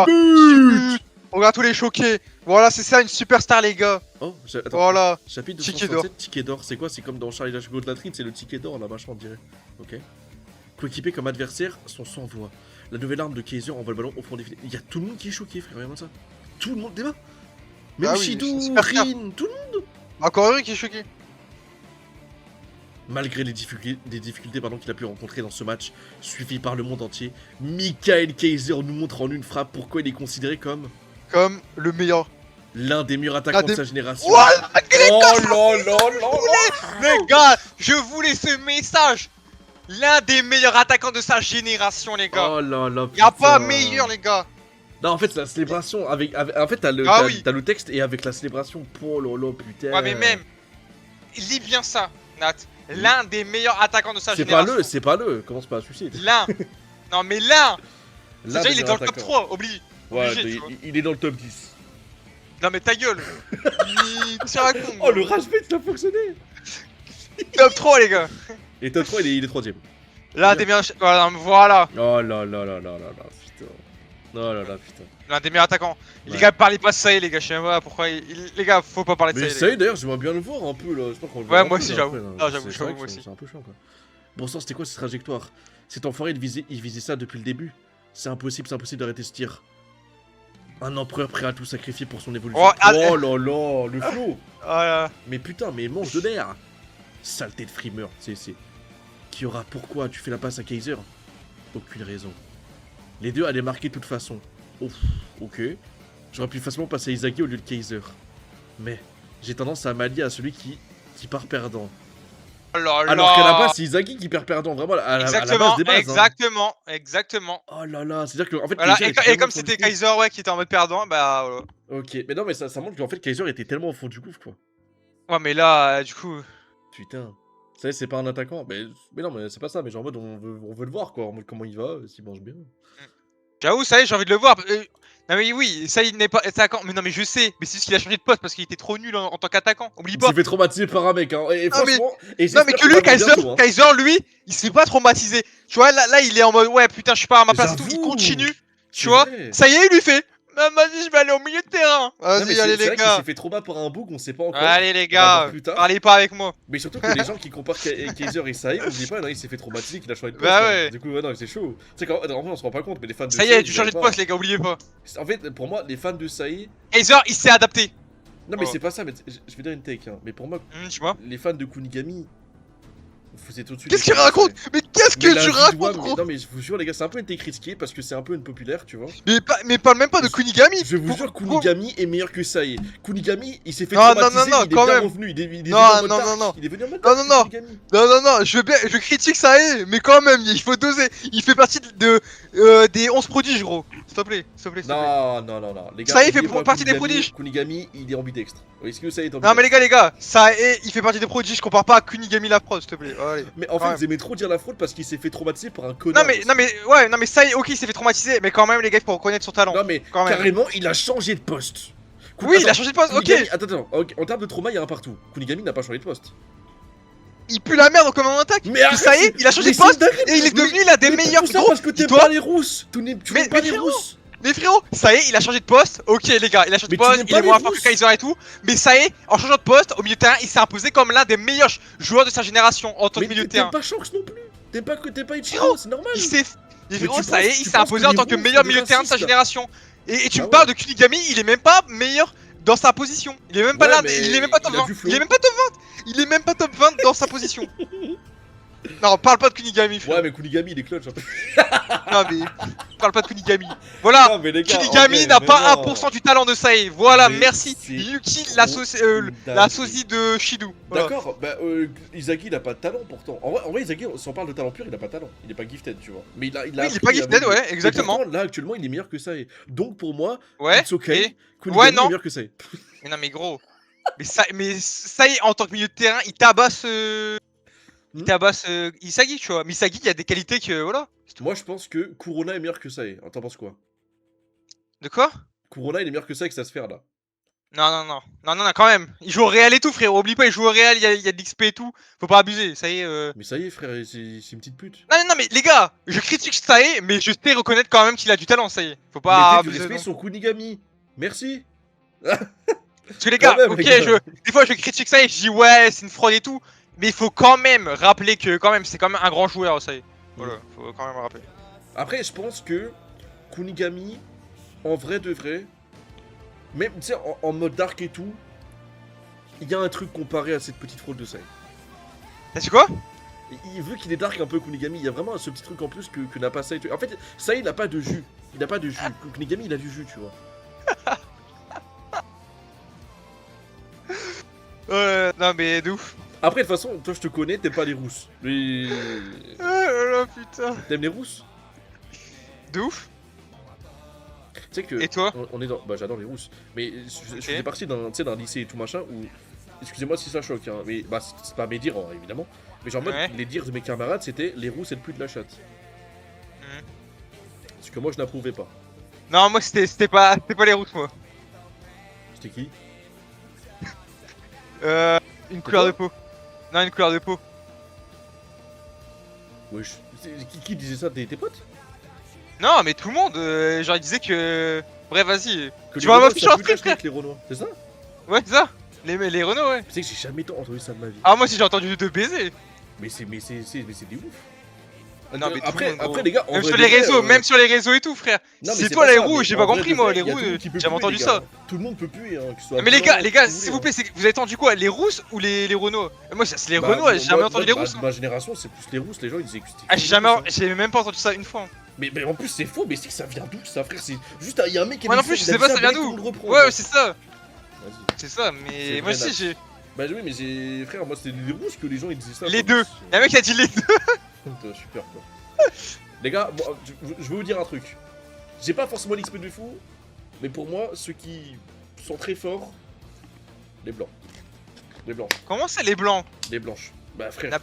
Voilà. But. Regarde tous les choqués. Voilà, c'est ça une superstar, les gars. Oh, attends. Voilà. Chapitre Ticket d'or. 267, ticket d'or, c'est quoi? C'est comme dans Charlie la Chocolaterie de la Trine, c'est le ticket d'or là, machin, on dirait. Ok. Coéquipé comme adversaire, son sang voix. La nouvelle arme de Kaiser envoie le ballon au fond des filets. Il y a tout le monde qui est choqué, frère, regarde ça. Tout le monde débat. Même Ah oui, Shidou, c'est super Rin, tout le monde. Encore heureux qui est choqué. Malgré les difficultés qu'il a pu rencontrer dans ce match, suivi par le monde entier, Michael Kaiser nous montre en une frappe pourquoi il est considéré comme Comme le meilleur. l'un des meilleurs attaquants de sa génération. Voilà, oh là là là. les gars, je voulais ce message. L'un des meilleurs attaquants de sa génération, les gars. Oh là là. Y'a pas putain. meilleur, les gars. Non, en fait, la célébration avec en fait, t'as le, oui. t'as le texte et avec la célébration. Oh là là, putain. Ouais, mais même, lis bien ça, Nat. L'un des meilleurs attaquants de sa génération. C'est pas le. Commence pas à sucer. L'un. Non, mais l'un. L'un Déjà, des il est dans le meilleurs top 3, oublie. Ouais, Obligé, mais tu vois. il est dans le top 10. Non, mais ta gueule. Tu racontes. Oh, le rage bait, ça a fonctionné. Top 3, les gars. Et top 3, il est 3ème. L'un des meilleurs. Voilà. Oh là là là là là là, putain. Oh là là, putain. L'un des meilleurs attaquants. Ouais. Les gars, parlez pas de ça, les gars. Je sais pas pourquoi. Les gars, faut pas parler de Mais ça. ça y est, d'ailleurs, j'aimerais bien le voir un peu là. J'espère qu'on le Ouais, verra moi un peu, aussi, là, j'avoue. après, là. Ah, j'avoue, C'est vrai que moi aussi. C'est un peu chiant quoi. Bon sang, c'était quoi cette trajectoire? Cet enfoiré, il visait ça depuis le début. C'est impossible d'arrêter ce tir. Un empereur prêt à tout sacrifier pour son évolution. Oh, Oh là là, le flow. Voilà. Mais putain, mais mange de l'air. Saleté de frimeur, c'est... Qui aura pourquoi tu fais la passe à Kaiser? Aucune raison. Les deux allaient marquer de toute façon. Ouf, ok. J'aurais pu facilement passer à Izagi au lieu de Kaiser. Mais j'ai tendance à m'allier à celui qui part perdant. Oh là là. Alors qu'à la base, c'est Izagi qui perd perdant, vraiment à la base des bases. Exactement, exactement. Oh là là, c'est-à-dire que en fait, Voilà, Kaiser était et tellement comme au fond c'était du gouffre. Kaiser, ouais, qui était en mode perdant, bah voilà. Ok, mais non, mais ça montre qu'en fait, Kaiser était tellement au fond du gouffre, quoi. Ouais, mais là, du coup. Putain. Ça y est, c'est pas un attaquant. Mais non, mais c'est pas ça. Mais genre en mode, on veut le voir, quoi. En mode, comment il va, s'il mange bien. J'avoue, ça y est, j'ai envie de le voir. Non, mais oui, ça, il n'est pas attaquant. Mais non, mais je sais. Mais c'est juste qu'il a changé de poste parce qu'il était trop nul en tant qu'attaquant. Oublie Il pas. s'est fait traumatiser par un mec, hein. Et Non, mais- franchement. Et Non, mais que lui, Kaiser, lui, il s'est pas traumatisé. Tu vois, là, il est en mode, ouais, putain, je suis pas à ma place et tout. Il J'avoue. continue. Tu C'est vois, vrai. ça y est, il lui fait. Vas-y, je vais aller au milieu de terrain. Non, mais Vas-y, allez, c'est les vrai qu'il gars. s'est fait trauma par un bug, on sait pas encore. Allez, les On va voir gars. plus tard. Parlez pas avec moi. Mais surtout que les gens qui comparent Kaiser et Saï, on dit pas, non, il s'est fait traumatiser, qu'il a changé de poste. Bah hein. ouais. Du coup, ouais, non, c'est chaud. Tu sais qu'en vrai, on se rend pas compte, mais les fans de Ça y Saï, est, ils tu changes de savent poste, pas. les gars, oubliez pas. En fait, pour moi, les fans de Saï. Kaiser, il s'est adapté. Non, mais Oh. c'est pas ça, mais je vais dire une take, hein. Mais pour moi, Tu vois. les fans de Kunigami. Vous êtes au-dessus. Qu'est-ce des qu'il fans de raconte? Saï. Mais qu'est-ce Mais que la tu vie de racontes, Wam, gros? non mais je vous jure les gars, c'est un peu une take risquée parce que c'est un peu une populaire, tu vois. Mais parle même pas de Kunigami. Je vous jure, Kunigami est meilleur que Saï. Kunigami, il s'est fait Non, traumatiser, non, il est quand bien même. revenu, il est venu Non, en mode non, dark. non, non. Il est venu en mode Non, dark, non, non. Kunigami. Non, je critique ça, mais quand même, il faut doser. Il fait partie des 11 prodiges, gros. S'il te plaît, s'il te plaît. Non, les gars. Ça y est, il fait oubliez pas partie des Kunigami, prodiges. Kunigami, il est ambidextre. Est-ce que Saï est Non, ambidextre? mais les gars, ça est, il fait partie des prodiges. Je compare pas à Kunigami la prod, s'il te plaît. Allez. Mais en quand fait, même. vous aimez trop dire la fraude parce qu'il s'est fait traumatiser par un connard. Non, mais ça y est, ok, il s'est fait traumatiser, mais quand même, les gars, il faut reconnaître son talent. Non, mais quand même. carrément, il a changé de poste. Oui, il a Attends, changé de poste, ok. Kunigami- Attends, en termes de trauma, il y a un partout. Kunigami n'a pas changé de poste. Il pue la merde comme en attaque. Mais Puis arrête, ça y est, il a changé mais de poste c'est dingue, et il est mais- devenu l'un des Mais meilleurs. tout ça Gros, parce que t'aimes dis-toi- pas les rousses. Tu n'aimes Mais pas les frérot, rousses. Mais frérot, ça y est, il a changé de poste. Ok, les gars, il a changé de Mais tu poste. n'aimes Il pas est les moins fort que rousses. Kaiser et tout. Mais ça y est, en changeant de poste, au milieu de terrain, il s'est imposé comme l'un des meilleurs joueurs de sa génération en tant que Mais milieu de t'aimes terrain. pas Shanks non plus. T'aimes pas Ichiro, Frérot, c'est normal. Il s'est. Mais frérot, tu ça y est, penses- il tu s'est penses imposé que en les tant que roux meilleur sont des milieu de terrain de sa racistes, là. génération. Et tu Ah me parles ouais. de Kunigami, il est même pas meilleur dans sa position. Il est même pas Ouais, là, mais il est même pas top il a 20. du flow. Il est même pas top 20. Il est même pas top 20 dans sa position. Non, parle pas de Kunigami, frérot. Ouais, mais Kunigami il est clutch. Non, mais parle pas de Kunigami. Voilà. Non, mais les gars, Kunigami en vrai, n'a mais pas non. 1% du talent de Sae. Voilà, Mais merci. c'est Yuki, trop la dingue. sosie de Shidu. Voilà. D'accord, bah Izagi il a pas de talent pourtant. En vrai Izagi, si on parle de talent pur, il a pas de talent. Il est pas gifted, tu vois. Mais il a Oui, il est appris pas gifted, avec- ouais, Et exactement. pourtant, là actuellement, il est meilleur que Sae. Donc pour moi, Ouais. it's okay. et- Kunigami Ouais, non. est meilleur que Sae. Mais non, mais gros. Mais ça y est, en tant que milieu de terrain, il tabasse. Il tabasse Isagi, tu vois. Mais Isagi, il y a des qualités que. Voilà. Moi je pense que Kurona est meilleur que Sae. T'en penses quoi? De quoi? Kurona il est meilleur que Sae avec sa sphère là. Non, quand même. Il joue au Real et tout, frérot. Oublie pas, il joue au Real, il y a de l'XP et tout. Faut pas abuser, ça y est. Mais ça y est, frère, c'est une petite pute. Non, mais les gars, je critique ça y est, mais je sais reconnaître quand même qu'il a du talent, ça y est. Faut pas Mettez du abuser respect non. sur Kunigami. Merci. Parce que les Quand gars, même, ok, les gars. des fois je critique ça et je dis ouais, c'est une fraude et tout. Mais il faut quand même rappeler que quand même c'est quand même un grand joueur, ça y est. Voilà, faut quand même rappeler. Après, je pense que Kunigami, en vrai de vrai, même tu sais, en mode dark et tout, il y a un truc comparé à cette petite fraude de Sai. T'as dit quoi? Vu qu'il est dark un peu Kunigami, il y a vraiment ce petit truc en plus que n'a pas Sai. En fait, Sai il a pas de jus. Il a pas de jus. Kunigami il a du jus, tu vois. Non mais de ouf. Après, de toute façon, toi je te connais, t'aimes pas les rousses. Mais. Oh là là, putain. T'aimes les rousses? De ouf. Tu sais que. Et toi? On est dans. Bah, j'adore les rousses. Mais je faisais partie d'un lycée et tout machin où. Excusez-moi si ça choque, hein, mais bah, c'est pas mes dires, hein, évidemment. Mais genre, en mode, Ouais. les dires de mes camarades, c'était les rousses c'est le plus de la chatte. Ce que moi je n'approuvais pas. Non, moi c'était pas les routes, moi. C'était qui? Une couleur de peau. Non, une couleur de peau. Wesh. Qui disait ça? Tes potes? Non, mais tout le monde, genre il disait que. Bref, vas-y. Que Tu les vas Renois, m'afficher ça en pue stream, la frère. avec les Renois, c'est ça? Ouais, c'est ça. Les Renault, ouais. Tu sais que j'ai jamais entendu ça de ma vie. Ah, moi aussi j'ai entendu de baiser. Mais c'est des ouf. Non, mais tout le Après, monde, gros. après les gars, en Même vrai sur de les vrai, réseaux, même sur les réseaux et tout, frère. non, mais C'est toi pas les ça, roues, mais j'ai en pas vrai compris de moi, vrai, les y a roues, tout le monde qui peut j'ai jamais puer, entendu les ça. gars. Tout le monde peut puer, hein, que ce soit Mais les blanc, gars, tout s'il roulé, vous plaît, vous avez entendu quoi? Les rousses ou les Renault? Moi, c'est les Bah, Renault, j'ai jamais entendu les moi, rousses. ma génération, c'est plus les rousses, les gens ils disaient que c'était. Ah, que les rousses, hein. j'ai même pas entendu ça une fois. Mais en plus, c'est faux, mais c'est que ça vient d'où ça, frère? C'est juste, il y a un mec qui a Moi non dit plus, ça, je il a sais dit pas ça vient direct, tout d'où. le monde reprend, Ouais, genre. c'est ça. Vas-y. C'est ça, C'est mais moi vrai, aussi Nat. j'ai. Bah oui, mais j'ai. Frère, moi c'était les rousses que les gens ils disaient ça. Les quoi. deux. Y'a un mec qui a dit les deux. Putain, super quoi. Les gars, moi, je vais vous dire un truc. J'ai pas forcément l'XP de fou, mais pour moi, ceux qui sont très forts, les blancs. Les blanches. Comment c'est les blancs? Les blanches. Bah frère.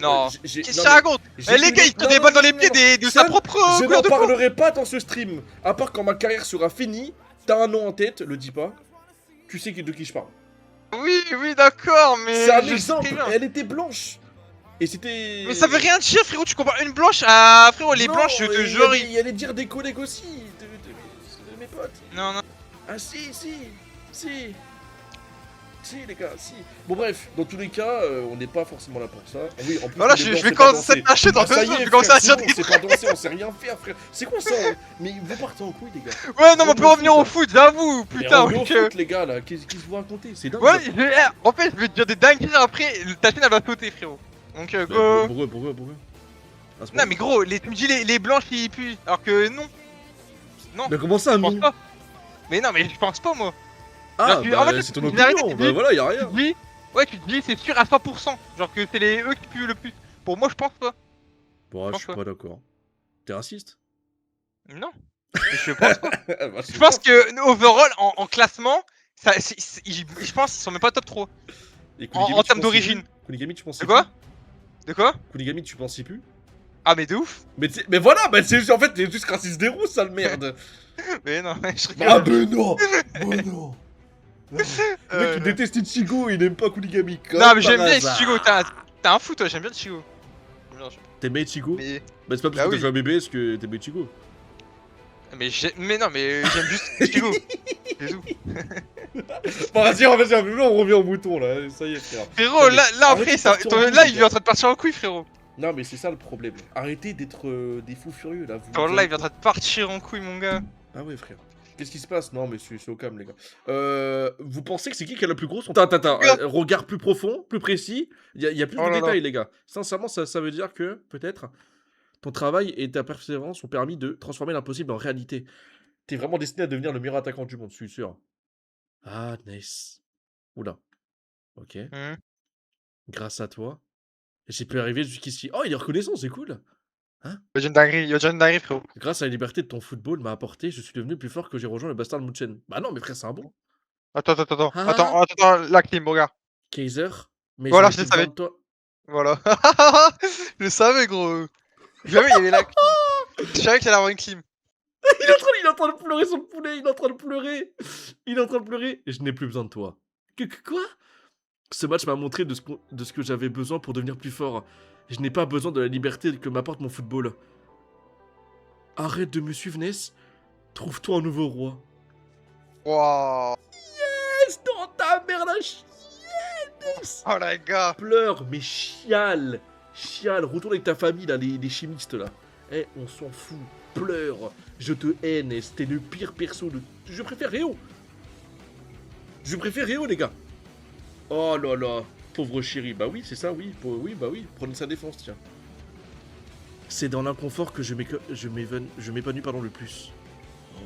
Non. j'ai- Qu'est-ce non, que ça raconte? j'ai Eh, les une- gars, ils tirent non, des non, balles dans non, les non, pieds non. de sa Ça, propre Je couleur n'en de peau. parlerai pas dans ce stream. À part quand ma carrière sera finie, t'as un nom en tête, le dis pas. Tu sais de qui je parle. Oui, d'accord, mais. C'est un je sais exemple, très bien. elle était blanche. Et c'était. Mais ça veut rien dire, frérot. Tu compares une blanche à. Frérot, les Non, blanches, je te il jure. y allait dire des collègues aussi, de mes potes. Non. Ah si, les gars, si. Bon bref, dans tous les cas, on n'est pas forcément là pour ça. Ah oui, en plus, Voilà, les je blancs, vais c'est pas commencer à danser. tâcher dans Ah, ça 2 y secondes, est, je vais commencer frère, à dire c'est bon, des on sait pas danser, on sait rien faire, frère. C'est quoi ça Mais vous partez en couille, les gars. Ouais, non, mais on peut au revenir foot, au hein. foot, j'avoue, Mais putain. on est au ok. foot, les gars, là. Qu'est-ce que vous racontez? C'est dingue. Ouais, ça. en fait, je vais te dire des dingueries après, ta chaîne elle va sauter, frérot. Donc, Mais go. pourquoi À ce Non, moment. mais gros, tu me dis les blanches qui puent, alors que non. Non, Mais comment ça, je pense non? pas. Mais non, mais je pense pas, moi. Ah, Genre, en bah, fait, c'est ton tu dis arrêter, opinion. tu Bah dis- voilà, y'a rien. Tu te dis, ouais, tu te dis, c'est sûr à 100%. Genre que c'est eux qui puent le plus. Pour moi, je pense pas. Bon, je pense suis pas. pas d'accord. T'es raciste? Non. Mais je pense pas. Bah, Je pense que, overall, en classement, je pense qu'ils sont même pas top 3. Et en termes d'origine. Kunigami, tu penses De quoi? De quoi? Kunigami, tu penses plus? Ah, mais de ouf. Mais voilà, bah c'est en fait, t'es juste raciste des rousses, sale merde. Mais non, je rigole. Ah, mais non. Oh non. Le mec, il non. déteste Ichigo, il aime pas Kunigami. Non, mais j'aime bien Ichigo, t'as un fou, toi, j'aime bien Ichigo. T'aimes Ichigo? Mais. Bah c'est pas parce Bah que t'as oui. joué à BBS que t'aimes Ichigo. Mais non, mais j'aime juste Ichigo. C'est tout. Bon, vas-y, on revient au mouton là, ça y est, frère. Frérot, Non, mais là arrêtez après, de partir en couille, là, les il est gars. en train de partir en couille, frérot. Non, mais c'est ça le problème. Arrêtez d'être des fous furieux là. Ton live est en train de partir en couille, mon gars. Ah ouais, frère. Qu'est-ce qui se passe? Non, mais c'est au calme, les gars. Vous pensez que c'est qui a la plus grosse? Attends. Regard plus profond, plus précis. Il y a plus Oh de là là. détails, les gars. Sincèrement, ça veut dire que, peut-être, ton travail et ta persévérance ont permis de transformer l'impossible en réalité. T'es vraiment destiné à devenir le meilleur attaquant du monde, je suis sûr. Ah, nice. Oula. Ok. Grâce à toi, j'ai pu arriver jusqu'ici. Oh, il est reconnaissant, c'est cool. Il y a une dinguerie, frérot. Grâce à la liberté de ton football m'a apporté, je suis devenu plus fort que j'ai rejoint le Bastard Munchen. Bah non, mais frère, c'est un bon. Attends, la clim, regarde. Kaiser, mais Voilà, j'ai je le été besoin savais. de toi. Voilà. Je le savais, gros. Jamais il y avait la clim. Je savais qu'il allait avoir une clim. Il est en train de pleurer son poulet, il est en train de pleurer. Il est en train de pleurer. Je n'ai plus besoin de toi. Quoi? Ce match m'a montré de ce que j'avais besoin pour devenir plus fort. Je n'ai pas besoin de la liberté que m'apporte mon football. Arrête de me suivre, Ness. Trouve-toi un nouveau roi. Waouh. Ness, dans ta mère, la Ness. Oh les gars. Pleure, mais chiale. Chiale, retourne avec ta famille, là, les chimistes, là. Eh, on s'en fout. Pleure. Je te hais, Ness. T'es le pire perso de... Je préfère Réo. Je préfère Réo, les gars. Oh là là. Pauvre chéri. Bah oui, c'est ça, oui. Oui, bah oui. Prenez sa défense, tiens. C'est dans l'inconfort que je m'épanouis pardon, le plus. Oh.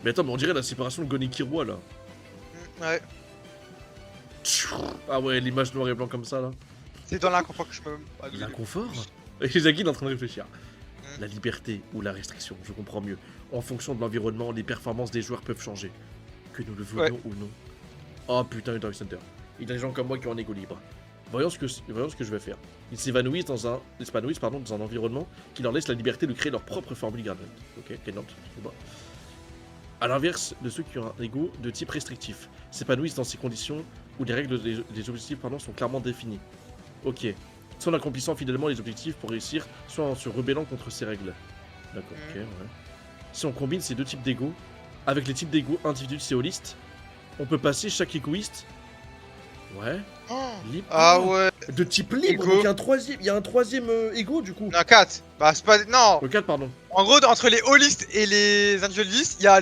Mais attends, mais on dirait la séparation de Gon et Killua, là. Ouais. Ah ouais, l'image noir et blanc comme ça, là. C'est dans l'inconfort que je me. L'inconfort? Et Zaki est en train de réfléchir. La liberté ou la restriction, je comprends mieux. En fonction de l'environnement, les performances des joueurs peuvent changer. Que nous le voulions ou non. Oh putain, Dark Center. Il y a des gens comme moi qui ont un ego libre. Voyons ce que je vais faire. Ils s'épanouissent dans un environnement qui leur laisse la liberté de créer leur propre formule gradient. Ok, quelle note? A l'inverse de ceux qui ont un ego de type restrictif, s'épanouissent dans ces conditions où les règles des objectifs sont clairement définies. Ok. Soit en accomplissant fidèlement les objectifs pour réussir, soit en se rebellant contre ces règles. D'accord, ok, ouais. Si on combine ces deux types d'ego, avec les types d'ego individuels séolistes, on peut passer chaque égoïste. Ouais. Libre. Ah ouais. De type libre, donc il y a un troisième ego du coup. Non, 4. Bah, c'est pas. Non. Le 4, pardon. En gros, entre les holistes et les angelistes, il y a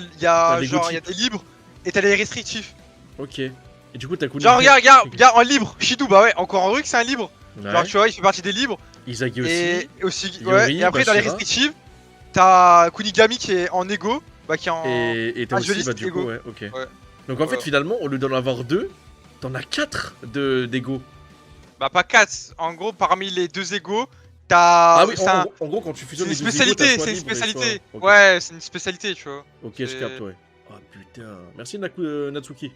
des libres et t'as les restrictifs. Ok. Et du coup, t'as connu. Genre, regarde, en libre. Shidou, bah ouais, encore en Ruc, c'est un libre. Ouais. Genre, tu vois, il fait partie des libres. Izagi aussi. Et aussi, Yuri, ouais. Et après, dans les Bashira. restrictifs, t'as Kunigami qui est en ego. Bah, qui est en. Et t'as aussi, Angeliste bah, du coup, ego. ouais, ok. Ouais. Donc en fait, finalement, au lieu d'en avoir 2, t'en as 4 d'ego. Bah, pas 4. En gros, parmi les deux égos, t'as. Ah oui, en gros, quand tu fusionnes les deux spécialité, égos, c'est une spécialité. Ok. Ouais, c'est une spécialité, tu vois. Ok, je capte, ouais. Oh putain. Merci Natsuki.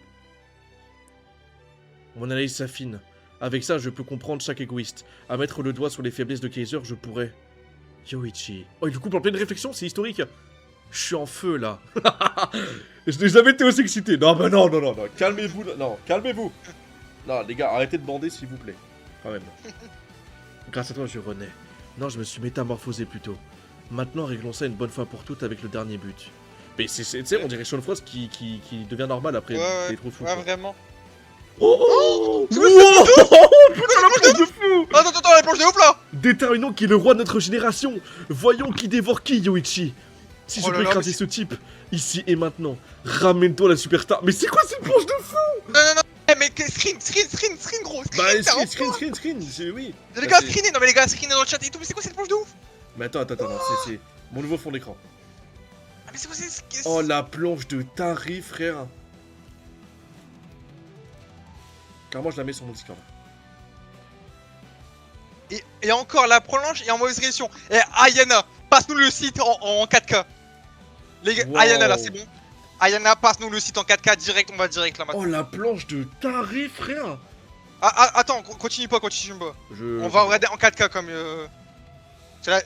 Mon analyse s'affine. Avec ça, je peux comprendre chaque égoïste. À mettre le doigt sur les faiblesses de Kaiser, je pourrais. Yoichi. Oh, du coup, en pleine réflexion, c'est historique. Je suis en feu là. Je n'ai jamais été aussi excité. Non, bah non. Calmez-vous. Non, calmez-vous. Non, les gars, arrêtez de bander, s'il vous plaît. Quand même. Grâce à toi, je renais. Non, je me suis métamorphosé plutôt. Maintenant, réglons ça une bonne fois pour toutes avec le dernier but. Mais tu sais, on dirait Sean Frost qui devient normal après d'être trop fou. Ouais, vraiment. Oh, c'est wow. Putain, la planche de fou. Attends, la planche de ouf là. Déterminons qui est le roi de notre génération. Voyons qui dévore qui, Yoichi. Si je peux écraser ce type, ici et maintenant, ramène-toi la superstar. Mais c'est quoi cette planche de fou? Non, mais screen gros. Bah, screen, oui. Les gars, screenez, non mais les gars, screenez dans le chat et tout, mais c'est quoi cette planche de ouf? Mais attends, non, c'est mon nouveau fond d'écran. Ah, mais c'est quoi cette... Oh, la planche de tarif, frère. Carrément, je la mets sur mon Discord. Et encore, la planche est en mauvaise résolution. Et Ayana, passe-nous le site en 4K. Les gars, wow. Ayana là, c'est bon. Ayana, passe-nous le site en 4K direct, on va direct là maintenant. Oh, la planche de tarif, frère. Ah, attends, continue pas. On va regarder en 4K comme... Là...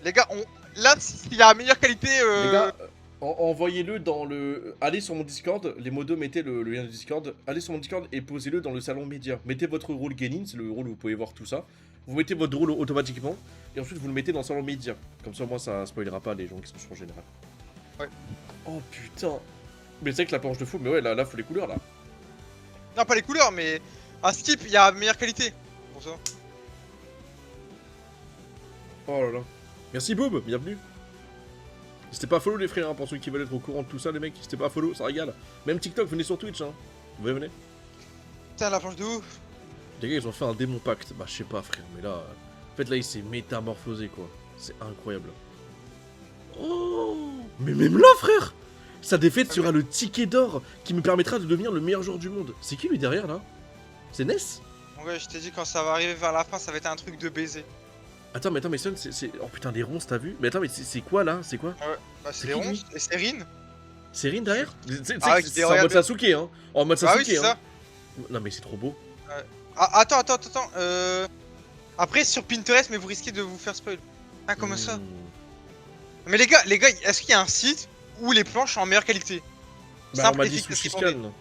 Les gars, là, s'il y a la meilleure qualité... Les gars, envoyez-le dans le... Allez sur mon Discord, les modos, mettez le lien du Discord. Allez sur mon Discord et posez-le dans le salon média. Mettez votre rôle gaming, c'est le rôle où vous pouvez voir tout ça. Vous mettez votre rôle automatiquement. Et ensuite, vous le mettez dans le salon média. Comme ça, moi, ça spoilera pas les gens qui sont sur en général. Ouais. Oh putain. Mais c'est vrai que la planche de fou, mais ouais, là, faut les couleurs, là. Non, pas les couleurs, mais... Un skip, il y a meilleure qualité. Pour ça. Oh là là. Merci Bob, bienvenue. N'hésitez pas à follow les frères, hein, pour ceux qui veulent être au courant de tout ça, les mecs. N'hésitez pas à follow, ça régale. Même TikTok, venez sur Twitch, hein. Venez. Putain, la planche de ouf. Les gars, ils ont fait un démon pacte. Bah, je sais pas, frère, mais là... En fait, là, il s'est métamorphosé, quoi. C'est incroyable. Oh. Mais même là, frère. Sa défaite sera le ticket d'or qui me permettra de devenir le meilleur joueur du monde. C'est qui, lui, derrière, là? C'est Ness? Ouais, je t'ai dit, quand ça va arriver vers la fin, ça va être un truc de baiser. Attends, mais Son, c'est... Oh putain, des ronces, t'as vu? Mais attends, mais c'est quoi, là? C'est quoi? Ouais, bah c'est les ronces, et c'est Rin. C'est Rin, derrière? C'est en mode Sasuke, hein. En mode Sasuke, oui, c'est ça. Non, mais c'est trop beau. Ouais. Ah, attends. Après, sur Pinterest, mais vous risquez de vous faire spoil. Ah, comment ça? Mais les gars, est-ce qu'il y a un site où les planches sont en meilleure qualité? Bah, on Simple, m'a dit efficace, sushi répondez. scan.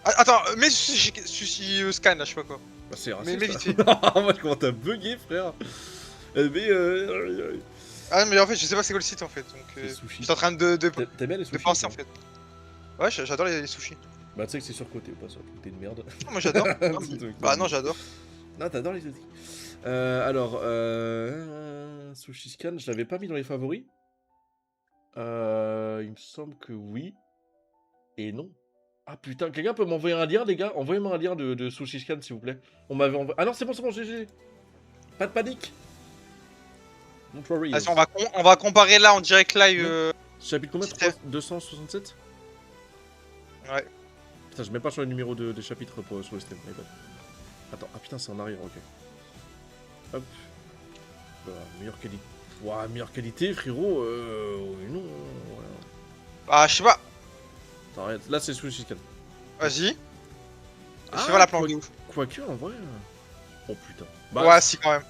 Attends, mets sushi scan là, je sais pas quoi. Bah, c'est Mais raciste. vite fait. Moi, comment t'as bugué, frère? Mais Ah, mais en fait, je sais pas c'est quoi le site en fait. Donc, c'est je sushi. suis en train T'aimes bien les de sushis ou penser en pas? fait. Ouais, j'adore les sushis. Bah, tu sais que c'est surcoté ou pas ça? T'es une merde. Ah, moi j'adore. Ah, bah non, j'adore. Non, t'adores les sushis. Alors, sushi scan, je l'avais pas mis dans les favoris. Il me semble que oui. Et non. Ah putain, quelqu'un peut m'envoyer un lien, les gars? Envoyez-moi un lien de sushi scan, s'il vous plaît. On m'avait envoyé. Ah non, c'est bon, GG. Pas de panique. Don't worry. Vas-y, on va comparer là en direct live. Chapitre combien? Titre. 267? Ouais. Putain, je mets pas sur le numéro des chapitres sur le stream. My bad. Attends, ah putain, c'est en arrière, ok. Hop. Voilà, meilleure qualité. Ouah, meilleure qualité, frérot. Non. Ouais. Ah, je sais pas. Attends, arrête. Là, c'est sushi scan. Vas-y. Ah, Je fais voir la planque de ouf. Quoique, en vrai. Oh putain. Ouais, si, quand même.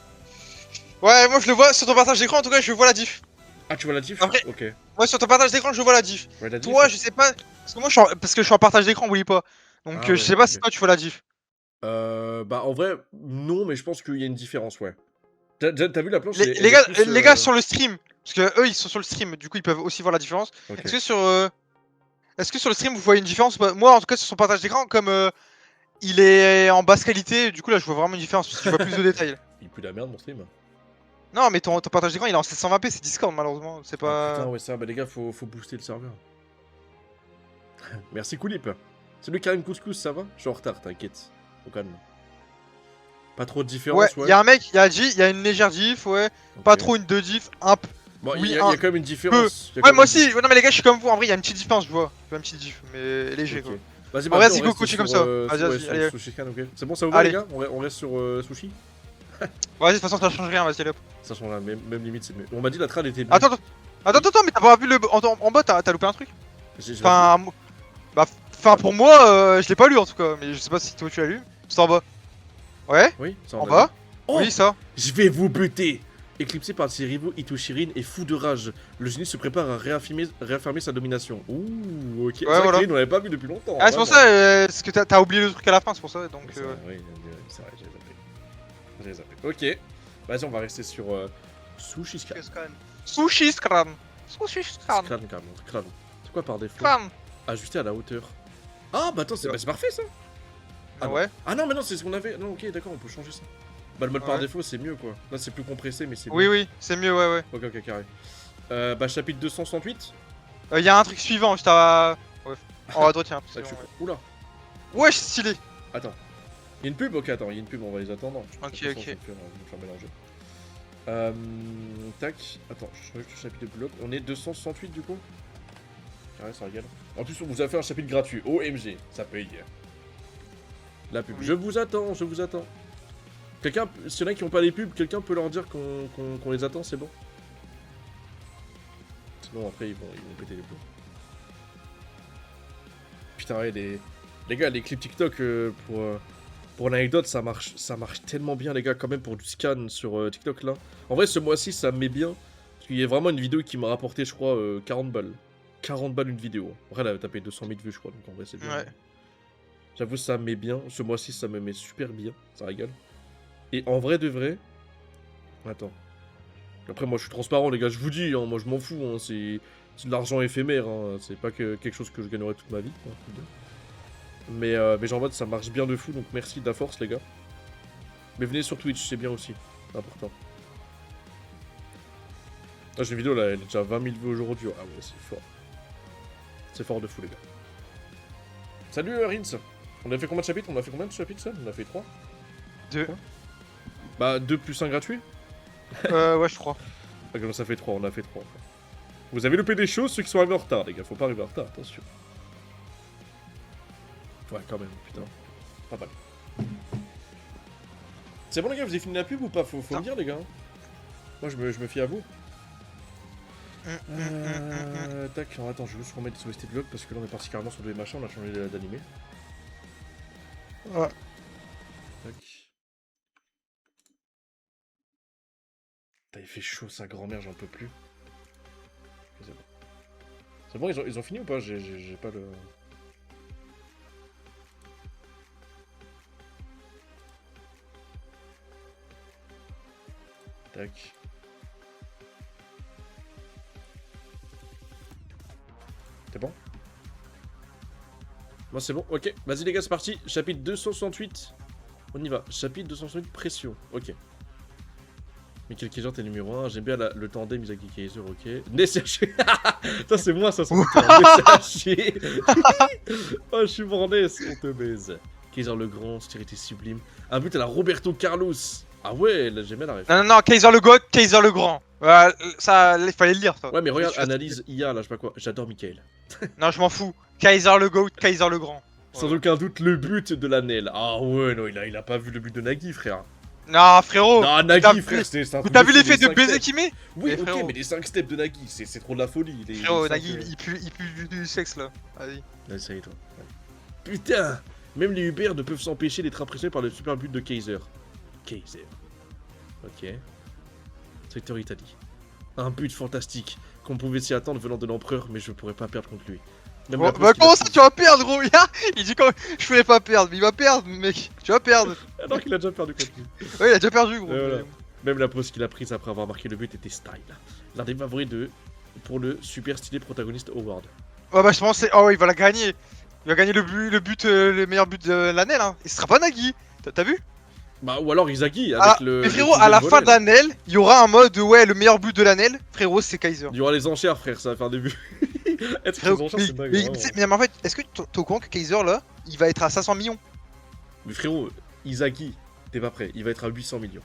Ouais, moi je le vois sur ton partage d'écran, en tout cas, je vois la diff. Ah, tu vois la diff? Après- Ok. Moi, sur ton partage d'écran, je vois la diff. Ouais, la diff, Toi, ouais. je sais pas. Parce que moi, parce que je suis en partage d'écran, oublie pas. Donc, Ah je ouais, sais pas ok. si toi tu vois la diff. Bah, en vrai, non, mais je pense qu'il y a une différence, ouais. T'as vu la planche? Les, Elle les est gars, plus, les gars sur le stream, parce que eux ils sont sur le stream, du coup ils peuvent aussi voir la différence. Ok. Est-ce que sur le stream vous voyez une différence ou pas? Moi en tout cas sur son partage d'écran, comme il est en basse qualité, du coup là je vois vraiment une différence parce que je vois plus de détails. Il pue la merde, mon stream. Non mais ton partage d'écran il est en 720p, c'est Discord malheureusement, c'est Ah pas... putain, ouais, ça, bah les gars, faut booster le serveur. Merci Coulip. Salut Karim Couscous, ça va? Je suis en retard, t'inquiète. Au calme. Pas trop de Ouais, différence, ouais. il y a un mec, il y a une légère diff, ouais, pas Ok. trop une 2 diff, un peu... Bon, il Oui, y a un quand même une peu. différence. Il y a quand Ouais même moi une aussi, diff. ouais, non mais les gars je suis comme vous, en vrai il y a une petite différence je vois, une petite diff, mais léger Ok. quoi. Vas-y, En bah, vrai, on vas-y, go, reste coacher sur, comme ça. Vas-y, ouais, vas-y, sur allez. Sushi Scan, ok. C'est bon, ça vous va, Allez. les gars? On reste sur Sushi? Vas-y, de toute façon ça change rien, vas-y, allez hop. Ça change la même limite, c'est mieux. On m'a dit la trad était mieux. Attends, mais t'as pas vu le. En bas, t'as loupé un truc? J'ai pas vu. Enfin. Enfin, pour moi, je l'ai pas lu en tout cas, mais je sais pas si toi tu l'as lu. C'est en bas. Ouais? Oui, ça En on a bas? vu. Oh, Oui, ça. je vais vous buter! Éclipsé par ses rivaux, Itoshirin est fou de rage. Le génie se prépare à réaffirmer sa domination. Ouh, ok. C'est vrai voilà. que Kirin, on l'avait pas vu depuis longtemps. Ah, c'est pour vraiment. ça, parce que t'as oublié le truc à la fin, c'est pour ça, donc. C'est vrai, oui, c'est vrai, j'ai zappé. Ok. Vas-y, on va rester sur Sushi Scan. Sushi Scram. Sushi Scram. Scran, carrément. Scran. C'est quoi par défaut? Scram. Ajusté à la hauteur. Ah, bah attends, c'est parfait ça! Ah, Ouais. Ah non, mais non, c'est ce qu'on avait. Non, ok, d'accord, on peut changer ça. Bah, le mode par Ouais. défaut, c'est mieux quoi. Là, c'est plus compressé, mais c'est mieux. Oui, oui, c'est mieux, ouais, ouais. Ok, carré. Bah, chapitre 268. Y a un truc suivant, juste à. Ouais. En haut à droite, tiens. Ça, je suis Oula. Ouais, stylé. Attends. Il y a une pub? Ok, attends, il y a une pub, on va les attendre. Ok, De toute façon, ok. je vais me faire mélanger. Tac. Attends, je change le chapitre de bloc. On est 268 du coup? Ouais, ça régale. En plus, on vous a fait un chapitre gratuit. OMG, ça paye. La pub. Oui. Je vous attends, je vous attends. Quelqu'un, s'il y en a qui n'ont pas les pubs, quelqu'un peut leur dire qu'on les attend, c'est bon? Sinon, après, ils vont péter les plombs. Putain, ouais, les gars, les clips TikTok, pour l'anecdote, ça marche tellement bien, les gars, quand même, pour du scan sur TikTok, là. En vrai, ce mois-ci, ça me met bien. Parce qu'il y a vraiment une vidéo qui m'a rapporté, je crois, 40 balles. 40 balles une vidéo. Après, elle a tapé 200 000 vues, je crois, donc en vrai, c'est bien. Ouais. J'avoue, ça me met bien. Ce mois-ci, ça me met super bien. Ça régale. Et en vrai de vrai... Attends. Après, moi, je suis transparent, les gars. Je vous dis, hein, moi, je m'en fous. Hein, c'est de l'argent éphémère. Hein, c'est pas quelque chose que je gagnerai toute ma vie. Hein, mais genre, en mode, ça marche bien de fou. Donc, merci de la force, les gars. Mais venez sur Twitch, c'est bien aussi. C'est important. Là, j'ai une vidéo, là, elle est déjà 20 000 vues aujourd'hui. Ah ouais, c'est fort. C'est fort de fou, les gars. Salut, Rins. On a fait combien de chapitres? On a fait combien de chapitres, ça? On a fait 3. 2. Bah, 2 plus 1 gratuit? Ouais, je crois. Ok, donc ça fait 3, on a fait 3. Vous avez loupé des choses, ceux qui sont arrivés en retard, les gars. Faut pas arriver en retard, attention. Ouais, quand même, putain. Pas mal. C'est bon, les gars, vous avez fini la pub ou pas? Faut me dire, les gars. Moi, je me fie à vous. Tac, alors, attends, je vais juste remettre sur ST Vlog parce que là, on est parti carrément sur des machins, on a changé d'animé. Ouais. Tac. Putain, il fait chaud, sa grand-mère, j'en peux plus. C'est bon. C'est bon, ils ont fini ou pas? J'ai pas le... Tac. C'est bon? Moi c'est bon, ok. Vas-y les gars, c'est parti. Chapitre 268. On y va. Chapitre 268, pression. Ok. Michael Kaiser, t'es numéro 1. J'aime bien le tandem Misaki Kaiser, ok. Nesserché. Ça c'est moi, ça, son Nesserché. Oh, je suis borné, on te baise. Kaiser le Grand, stérité sublime. Un but à la Roberto Carlos. Ah ouais, là j'aime bien la ref. Non, Kaiser le God, Kaiser le Grand. Ça, il fallait le lire, toi. Ouais, mais regarde, analyse IA, là, je sais pas quoi. J'adore Michael. Non, je m'en fous. Kaiser le GOAT, Kaiser le Grand. Sans aucun doute, le but de l'Anel. Ah ouais, non, il a pas vu le but de Nagui, frère. Non, frérot. Non, Nagui, frère, c'est un truc. T'as de vu fou, l'effet les de baiser 5 steps. qu'il met? Oui, Mais ok, frérot. mais les 5 steps de Nagui, c'est trop de la folie. Frérot, les Nagui, 5, il pue du sexe là. Vas-y. Vas-y, ça y est, toi. Ouais. Putain, même les Uber ne peuvent s'empêcher d'être impressionnés par le super but de Kaiser. Kaiser. Ok. Secteur Italie. Un but fantastique qu'on pouvait s'y attendre venant de l'empereur, mais je pourrais pas perdre contre lui. Même la Bah pause qu'il comment a ça prise. tu vas perdre gros? Il dit quand je voulais pas perdre, mais il va perdre mec. Tu vas perdre. Alors qu'il a déjà perdu contre lui. Ouais, il a déjà perdu gros. Voilà. Même la pause qu'il a prise après avoir marqué le but était style. L'un des favoris pour le super stylé protagoniste Award. Ouais bah je pense c'est... Oh ouais il va la gagner. Il va gagner le meilleur but de l'année là. Et ce sera pas Nagui. T'as vu? Bah ou alors Izaki avec le... Mais frérot, le à la deuxième fin de volet, là. l'année, il y aura un mode ouais le meilleur but de l'année. Frérot c'est Kaiser. Il y aura les enchères frère, ça va faire des buts. Être les Frérot, enchères c'est dingue. mais, Vraiment. mais en fait, est-ce que t'es au courant que Kaiser là, il va être à 500 millions? Mais frérot, Izaki, t'es pas prêt, il va être à 800 millions.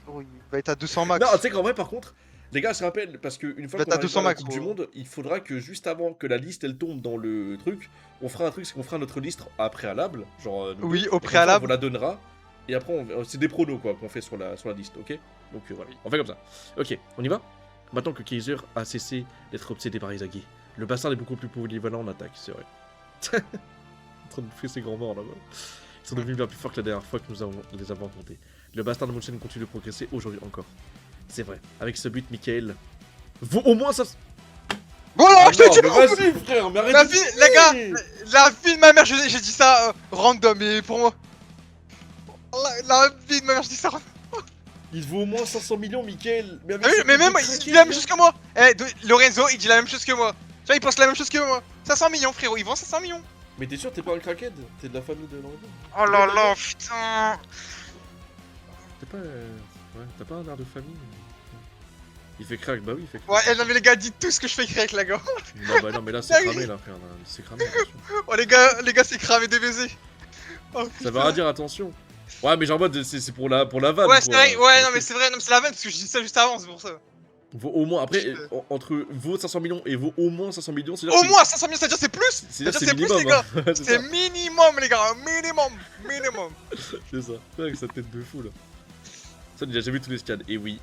Frérot, il va être à 200 max. Non, tu sais qu'en vrai par contre, les gars, je rappelle, parce qu'une fois Bah, qu'on t'as arrive 200 à la max, Coupe du gros. Monde, il faudra que juste avant que la liste elle tombe dans le truc, on fera un truc, c'est qu'on fera notre liste à préalable, genre nous Oui, deux, au et comme ça, préalable. on vous la donnera, et après c'est des pronos quoi qu'on fait sur la liste, ok? Donc voilà, on fait comme ça. Ok, on y va? Maintenant que Kaiser a cessé d'être obsédé par Izaki, le bastard est beaucoup plus polyvalent en attaque, c'est vrai. En train de bouffer ses grands morts là-bas. Ils sont devenus bien plus forts que la dernière fois que nous les avons affrontés. Le bastard de Munchen continue de progresser aujourd'hui encore. C'est vrai, avec ce but, Michael vaut au moins ça. Voilà, Ah je te non, dis. mais vas-y frère, mais arrête La de vie, chier. les gars, la vie de ma mère, j'ai dit ça random, mais pour moi. La vie de ma mère, je dis ça. Il vaut au moins 500 millions, Michael. Mais, avec Ah oui, ce mais but même, de il craqué, dit la même chose que moi. Lorenzo, il dit la même chose que moi. Tu vois, il pense la même chose que moi. 500 millions, frérot, il vend 500 millions. Mais t'es sûr, t'es pas un crackhead? T'es de la famille de Lorenzo? Oh là là, putain. T'es pas. Ouais, t'as pas un air de famille? Il fait crack, bah oui, il fait crack. Ouais, non, mais les gars, dites tout ce que je fais crack, la gars. Non, bah non, mais là c'est cramé là, frère. Là. C'est cramé, attention. Oh, les gars, c'est cramé des baisers. Oh, Ça veut rien dire, attention. Ouais, mais genre, en mode, c'est pour la vanne. Ouais, c'est quoi. vrai, ouais, non, mais c'est vrai, non, mais c'est la vanne parce que je dis ça juste avant, c'est pour ça. Vaut au moins, après, entre vaut 500 millions et vaut au moins 500 millions, c'est-à-dire Au que moins 500 millions, c'est-à-dire c'est plus. c'est-à-dire c'est c'est plus, minimum, les gars. hein. c'est C'est ça, minimum, les gars, minimum. c'est ça. C'est avec sa tête de fou là. Ça, il a déjà vu tous les scans. Et oui,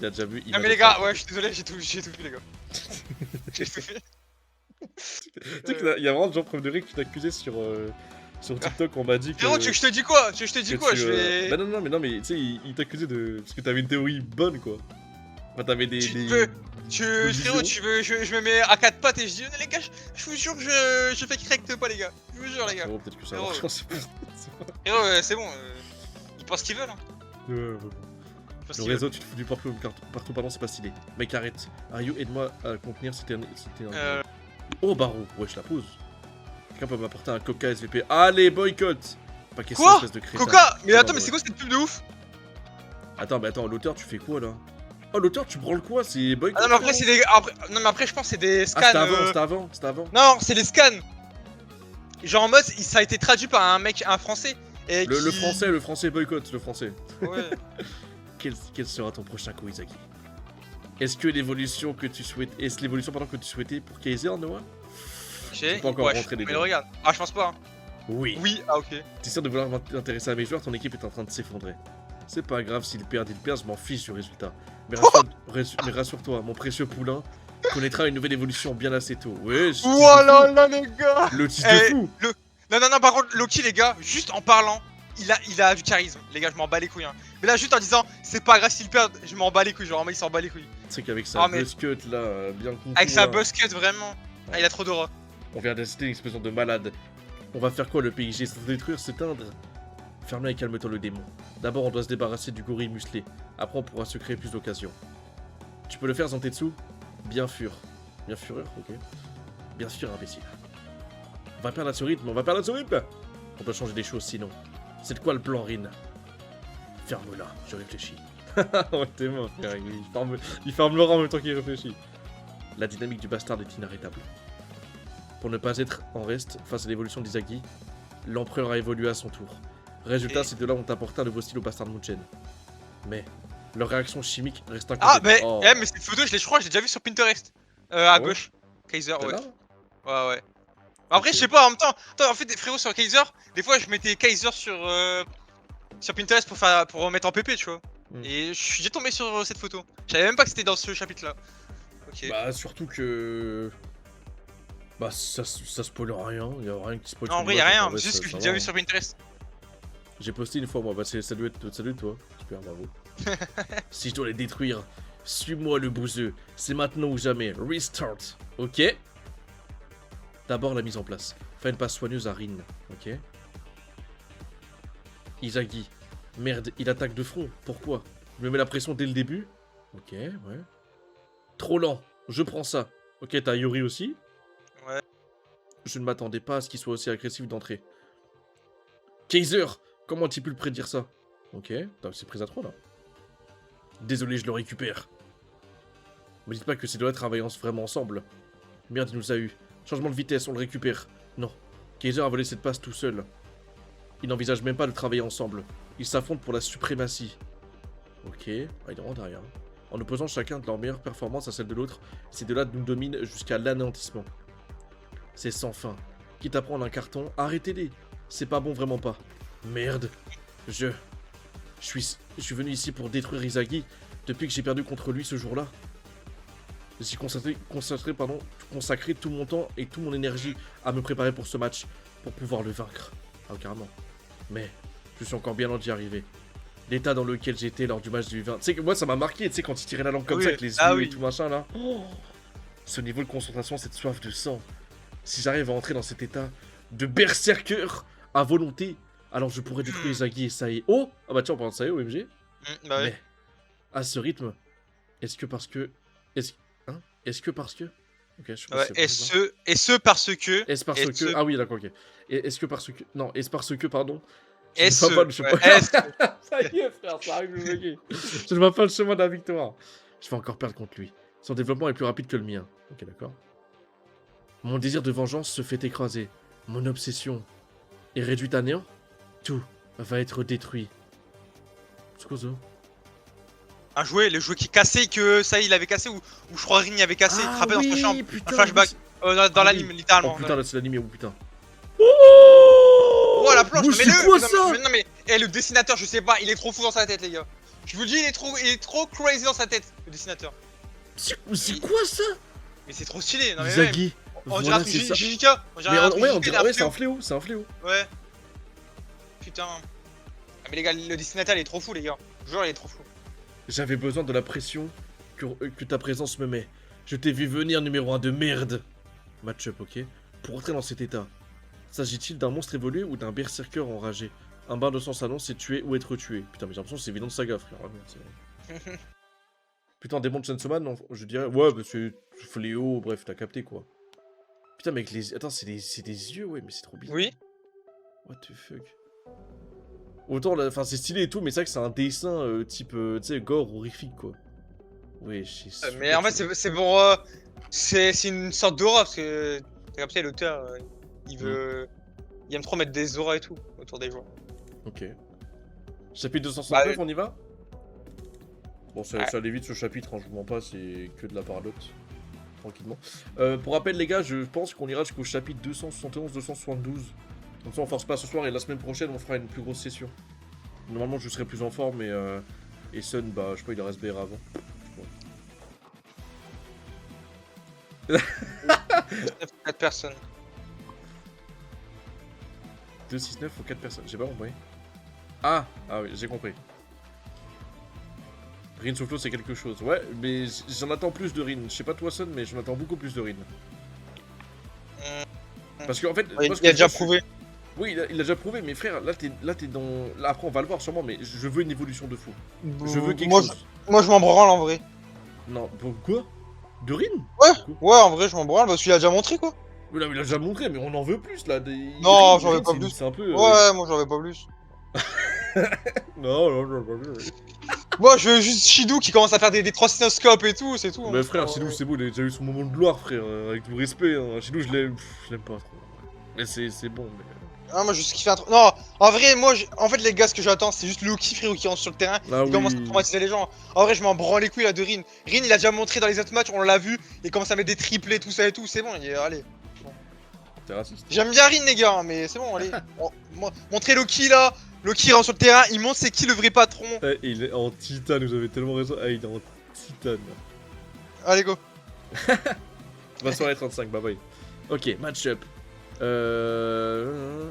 il a déjà vu. Il Non, a mais les déjà gars, vu. ouais, je suis désolé, j'ai tout vu, les gars. J'ai tout fait. Tu sais qu'il y a vraiment des gens preuve de rire qui t'accusaient sur TikTok, on m'a dit que. Frérot, tu veux que je te dis quoi? Tu veux que je te dis que quoi? tu, Je vais. Bah non, mais tu sais, il t'accusait de. Parce que t'avais une théorie bonne quoi. Enfin, t'avais des. Frérot, tu veux, je me mets à 4 pattes et je dis, les gars, je vous jure que je fais correct pas, les gars. Je vous jure, les gars. Frérot, peut-être que ça Frérot. marche, je sais pas. Frérot, c'est bon, ils pensent ce qu'ils veulent, hein. Ouais. Ils pensent Le ce qu'ils réseau, tu te fous du partout, pardon, c'est pas stylé. Mec, arrête. Ario, aide-moi à contenir, c'était un. veulent. Oh, Barreau, ouais, je la pose. Quelqu'un peut m'apporter un Coca SVP. Allez, boycott. Pas question, Quoi espèce de crétin. Coca! Mais Non, attends, mais ouais. c'est quoi cette pub de ouf? Attends, mais attends, l'auteur, tu fais quoi là? Oh, l'auteur, tu branles quoi? C'est boycott? Ah non, mais après, c'est des. Non, mais après, je pense que c'est des scans. Ah, c'était avant. Non, c'est des scans. Genre en mode, ça a été traduit par un mec, un français. Et Le qui- français boycott, le français. Ouais. Quel sera ton prochain coup, Izaki? Est-ce l'évolution que tu souhaitais pour Kaiser, Noah? J'ai pas encore rentré mais dedans. regarde. Ah, je pense pas. Hein. Oui. Oui, ah, ok. T'es sûr de vouloir t'intéresser à mes joueurs, ton équipe est en train de s'effondrer. C'est pas grave s'ils perdent, je m'en fiche du résultat. Mais rassure-toi, mon précieux poulain connaîtra une nouvelle évolution bien assez tôt. Ouais, je- Voilà là, les gars! le titre Eh, de fou. Non, par contre, Loki, les gars, juste en parlant, il a du charisme, les gars, je m'en bats les couilles. Hein. Mais là, juste en disant, c'est pas grave s'il perd, je m'en bats les couilles. Genre, en mode, il s'en bat les couilles. Tu sais qu'avec sa Ah, mais- buzz cut là, bien con. Avec sa buzz cut, vraiment. Ah, il a trop d'aura. On vient d'assister une explosion de malade. On va faire quoi le PIG sans détruire, s'éteindre? Ferme-la et calme-toi le démon. D'abord, on doit se débarrasser du gorille musclé. Après, on pourra se créer plus d'occasions. Tu peux le faire, Zantetsu? Bien sûr. Bien fureur, ok. Bien sûr, imbécile. On va perdre à ce rythme, on va perdre à ce rythme. On doit changer des choses sinon. C'est de quoi le plan, Rin? Ferme-la, je réfléchis. Ouais, t'es mort, frère. Il ferme Laura en même temps qu'il réfléchit. La dynamique du bastard est inarrêtable. Pour ne pas être en reste face à l'évolution d'Izagi, l'empereur a évolué à son tour. Résultat, ces deux-là ont apporté un nouveau style au bastard Munchen. Mais leur réaction chimique reste Ah, incomplète. mais cette photo, je crois, j'ai déjà vu sur Pinterest. À gauche. Kaiser, ouais. Ouais. Après, je sais pas, en même temps, en fait, frérot, sur Kaiser, des fois, je mettais Kaiser sur Pinterest pour remettre en PP, tu vois. Et je suis déjà tombé sur cette photo. Je savais même pas que c'était dans ce chapitre-là. Ok. Bah, surtout que. Bah, ça spoil rien, y a rien qui spoil. Non, en vrai, y'a rien, c'est juste que j'ai déjà vu sur Pinterest. J'ai posté une fois, moi, bah, salut toi. Super, bravo. Si je dois les détruire, suis-moi le bouseux. C'est maintenant ou jamais. Restart. Ok. D'abord la mise en place. Fais une passe soigneuse à Rin. Ok. Izagi. Merde, il attaque de front. Pourquoi? Je me mets la pression dès le début. Ok, ouais. Trop lent. Je prends ça. Ok, t'as Yuri aussi. Ouais. Je ne m'attendais pas à ce qu'il soit aussi agressif d'entrée. Kaiser. Comment tu pu le prédire ça? Ok, c'est prise à 3 là. Désolé, je le récupère. Me dites pas que ces deux-là travaillent vraiment ensemble. Merde, il nous a eu. Changement de vitesse, on le récupère. Non. Kaiser a volé cette passe tout seul. Il n'envisage même pas de travailler ensemble. Ils s'affrontent pour la suprématie. Ok, il est vraiment derrière. En opposant chacun de leurs meilleures performances à celle de l'autre, ces deux-là nous dominent jusqu'à l'anéantissement. C'est sans fin. Quitte à prendre un carton, arrêtez-les. C'est pas bon, vraiment pas. Merde. Je suis venu ici pour détruire Izagi depuis que j'ai perdu contre lui ce jour-là. J'ai consacré tout mon temps et toute mon énergie à me préparer pour ce match, pour pouvoir le vaincre. Ah, carrément. Mais je suis encore bien loin d'y arriver. L'état dans lequel j'étais lors du match du 20... Tu sais que moi ça m'a marqué, tu sais, quand il tirait la langue comme ça avec les yeux et tout machin là. Oh, ce niveau de concentration, cette soif de sang. Si j'arrive à entrer dans cet état de berserker à volonté, alors je pourrais détruire Izagi et Sae. Oh, ah bah tiens, on parle de Sae, OMG. Bah ouais. Mais à ce rythme, est-ce que parce que... Est-ce que parce que... Ok, je sais pas ouais, si et ce parce que... Est-ce parce que... ce... Ah oui, d'accord, ok. Est-ce que parce que... Non, est-ce parce que, pardon. Je Est-ce... ne vois pas le chemin... Ouais, ça y est, frère, ça arrive le bugger. Je ne vois pas le chemin de la victoire. Je vais encore perdre contre lui. Son développement est plus rapide que le mien. Ok, d'accord. Mon désir de vengeance se fait écraser. Mon obsession est réduite à néant. Tout va être détruit. C'est quoi ça? Un jouet, le jouet qui est cassé, que ça il avait cassé, ou je crois Ring avait cassé, il frappait dans sa chambre. Putain, un flashback. Dans l'anime, littéralement. Oh putain, là c'est l'anime, oh putain. Oh la planche, mais mais c'est quoi ça? non mais, le dessinateur, je sais pas, il est trop fou dans sa tête, les gars. Je vous le dis, il est trop crazy dans sa tête, le dessinateur. C'est quoi ça? Mais c'est trop stylé, non mais Izagi. on dirait un truc JJK. Ouais, c'est un fléau, Ouais. Putain. Ah mais les gars, le dessinateur il est trop fou, les gars. Genre il est trop fou. J'avais besoin de la pression que ta présence me met. Je t'ai vu venir numéro 1 de merde. Match-up, ok. Pour entrer dans cet état, s'agit-il d'un monstre évolué ou d'un berserker enragé? Un bain de sang s'annonce, c'est tuer ou être tué. Putain, mais j'ai l'impression que c'est évident de saga, frère. Ah, merde, putain, démon de Chainsaw Man, non, je dirais. Ouais, bah c'est fléau, bref, t'as capté quoi. Putain, mec, les. Attends, c'est des yeux, ouais, mais c'est trop bizarre. Oui. What the fuck. Autant, enfin, c'est stylé et tout, mais c'est vrai que c'est un dessin type, tu sais, gore, horrifique, quoi. Ouais, mais en fait, c'est pour... c'est une sorte d'aura, parce que... T'as capté, l'auteur, il veut... Il aime trop mettre des auras et tout, autour des joueurs. Ok. Chapitre 269, bah, on y va? Bon, ça allait vite ce chapitre, hein, je vous mens pas, c'est que de la parlotte. Tranquillement. Pour rappel, les gars, je pense qu'on ira jusqu'au chapitre 271-272. Comme ça, on force pas ce soir et la semaine prochaine, on fera une plus grosse session. Normalement, je serai plus en forme, mais et Sun, bah, je sais pas, il a SBR avant. 4 personnes. 269 ou 4 personnes, j'ai pas compris. Ah, ah oui, j'ai compris. Rin Soufflot, c'est quelque chose. Ouais, mais j'en attends plus de Rin. Je sais pas toi, Son, mais j'en attends beaucoup plus de Rin. Parce qu'en fait, Ouais, moi, ce il a que déjà je- prouvé. Oui, il a déjà prouvé, mais frère, là, t'es dans. Là, après, on va le voir sûrement, mais je veux une évolution de fou. Je veux quelque Moi, chose. moi, je m'en branle en vrai. Non, pourquoi? De Rin? Ouais, Pourquoi? ouais, en vrai, je m'en branle parce qu'il a déjà montré quoi. Mais là, il a déjà montré, mais on en veut plus là. Non, j'en veux Rin, pas plus. c'est un peu. Ouais, moi, j'en veux pas plus. Non, non, non, non, non. Moi, je veux juste Shidou qui commence à faire des 3 cinoscopes et tout, c'est tout. Mais Hein. frère, Oh, Shidou, ouais. c'est beau, il a déjà eu son moment de gloire, frère, avec tout le respect. Hein. Shidou, je l'aime pas trop. Mais c'est bon, mais. Ah, moi, je juste kiffer un truc. Non, en vrai, moi, en fait, les gars, ce que j'attends, c'est juste Loki, frérot, qui rentre sur le terrain. Ah Il commence à oui. traumatiser les gens. En vrai, je m'en branle les couilles là de Rin. Rin, il a déjà montré dans les autres matchs, on l'a vu. Il commence à mettre des triplés, tout ça et tout. C'est bon, allez. T'es raciste. J'aime bien Rin, les gars, hein, mais c'est bon, allez. Montrez Loki là. Loki rentre sur le terrain, il montre c'est qui le vrai patron. Eh, il est en titane, vous avez tellement raison. Ah, il est en titane. Allez, go. Bonne soirée 35, bye bye. Ok, match-up.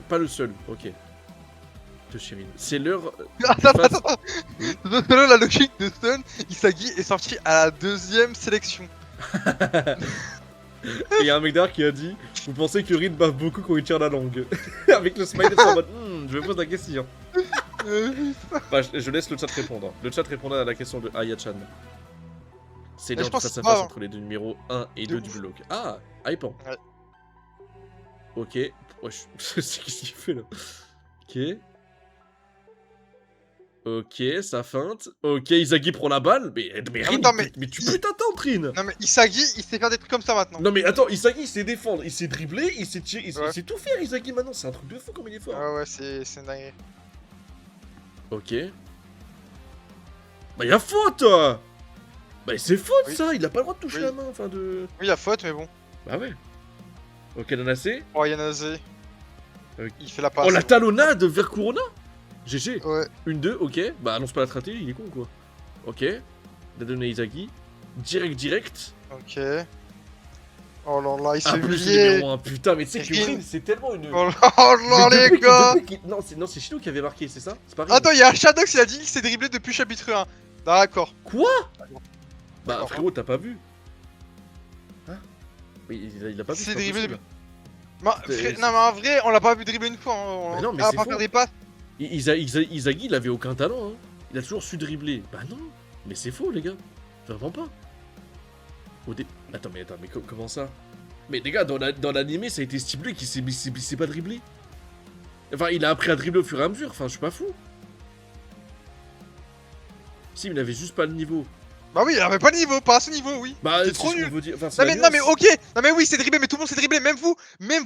Pas le seul, ok. De Shirin. C'est l'heure. Attends. La logique de Stun, Isagi est sorti à la 2ème sélection. Et y a un mec derrière qui a dit: vous pensez que Rin baffe beaucoup quand il tire la langue? Avec le smiley en mode je me pose la question. Bah, je laisse le chat répondre. Le chat répondra à la question de Aya-chan. C'est Mais l'heure je du pense face à que face c'est entre les deux numéros 1 et De 2 du ouf. bloc. Ah, hypant. Ouais. Ok. Wesh, c'est qu'est-ce qu'il fait là? Ok. Ok, ça feinte. Ok, Isagi prend la balle. Mais En Rin, même temps, mais- mais tu peux t'attendre, Rin. Non, mais Isagi, il sait faire des trucs comme ça maintenant. Non mais attends, Isagi il sait défendre, il sait dribbler, il sait tirer, il Ouais. sait tout faire Isagi maintenant, c'est un truc de fou comme il est fort. Ouais, c'est une dinguerie. Ok. Bah y'a faute. Bah c'est faute Oui. ça, il a pas le droit de toucher Oui. la main, enfin de... Oui, il a faute, mais bon. Bah ouais. Ok, Nanase. Oh, Yanazé. Ok. Il fait la passe. Oh la talonnade vers Kurona. GG. Ouais. 1-2, ok. Bah annonce pas la stratégie, il est con quoi. Ok. Il a donné Isagi. Direct. Ok. Oh là là, il s'est Ah plus le humilié. numéro 1, putain mais tu sais que Rin. Rin c'est tellement une... Oh là Mais les gars. Non c'est Shino qui avait marqué, c'est ça? C'est pas Rin. Attends, il y a Shadox, il a dit qu'il s'est dribblé depuis chapitre 1. D'accord. Quoi? Bah D'accord. frérot, t'as pas vu? Hein? Oui, il a pas vu. C'est c'est pas dribblé possible. Non, mais en vrai, on l'a pas vu dribbler une fois. Hein. Mais non, mais à c'est part faux. faire des passes. Isagi, il avait aucun talent. Hein. Il a toujours su dribbler. Bah non, mais c'est faux, les gars. Vraiment pas. Attends, mais comment ça? Mais les gars, dans l'animé, ça a été stipulé qu'il sait pas dribbler. Enfin, il a appris à dribbler au fur et à mesure. Enfin, je suis pas fou. Si, mais il avait juste pas le niveau. Bah oui, il avait pas le niveau, pas à ce niveau, oui. Bah, C'est c'est trop ce qu'on nul. veut dire. Enfin, c'est Non la mais, non mais nuance. ok, non mais oui c'est dribblé, mais tout le monde s'est dribblé, même vous, même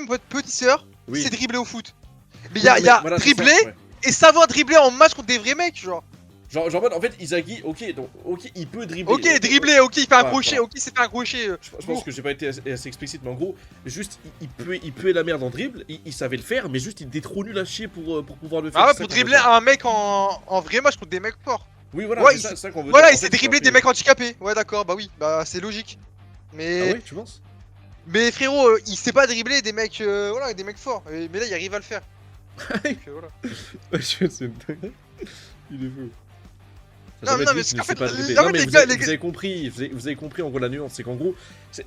votre petite sœur, Oui. c'est dribblé au foot. Mais Oui, y a, mais y a voilà, c'est dribblé ça, ouais. et savoir dribbler en match contre des vrais mecs, genre. Genre en mode, en fait, Isagi, ok, donc, ok, il peut dribbler. Ok, dribbler, ok, il fait un Voilà, crochet, voilà. ok, c'est fait un crochet. Je pense que j'ai pas été assez explicite, mais en gros, juste, il puait la merde en dribble, il savait le faire, mais juste, il était trop nul à chier pour pouvoir le faire. Ah ouais, c'est ça pour qu'on veut dribbler dire. un mec en vrai match contre des mecs forts. Oui, voilà, Ouais, c'est ça qu'on veut Voilà, dire. il En s'est fait, dribbler c'est des un mecs handicapés. Ouais, d'accord, bah oui, bah c'est logique. peu- Mais, Ah ouais, tu penses? mais frérot, il sait pas dribbler des mecs, voilà, des mecs forts. Mais là, il arrive à le faire. Donc, voilà. C'est une dingue. Il est fou. Non, Jamais non, dit mais qu'il c'est ne qu'en sait fait, pas dribbler. en Non, fait, mais les vous gars, avez- les vous gars- avez compris, vous avez compris en gros la nuance, c'est qu'en gros,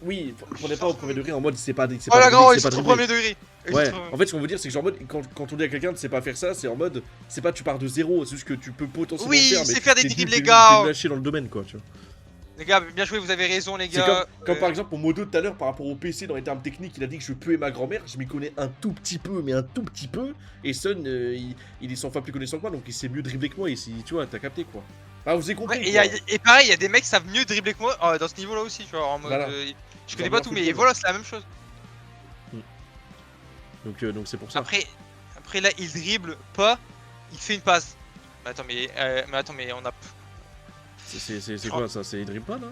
oui, prenez pas au premier degré en mode c'est pas Oh la grande, dribbler, ils c'est sont pas trop dribbler. premier degré. Ils Ouais, sont trop- en fait, ce qu'on veut dire, c'est que genre, en mode, quand on dit à quelqu'un de sait pas faire ça, c'est en mode, c'est pas tu pars de zéro, c'est juste que tu peux potentiellement Oui, faire, il mais sait faire des t'es dribbles, nul, les gars. t'es nul à chier dans le domaine, quoi, tu vois. Les gars, bien joué, vous avez raison, les C'est gars. comme par exemple, pour Modo tout à l'heure, par rapport au PC, dans les termes techniques, il a dit que je puais ma grand-mère, je m'y connais un tout petit peu, mais un tout petit peu, et Sun, il est 100 fois plus connaissant que moi, donc il sait mieux dribbler que moi, et tu vois, t'as capté, quoi. Ah, vous avez compris, Ouais, quoi. et pareil, il y a des mecs qui savent mieux dribbler que moi dans ce niveau-là aussi, tu vois, en mode. Voilà. Je connais Genre pas bien tout, mais football. voilà, c'est la même chose. Donc c'est pour ça. Après là, il dribble pas, il fait une passe. Mais attends, mais on a. C'est quoi ça? C'est il dribble pas, là?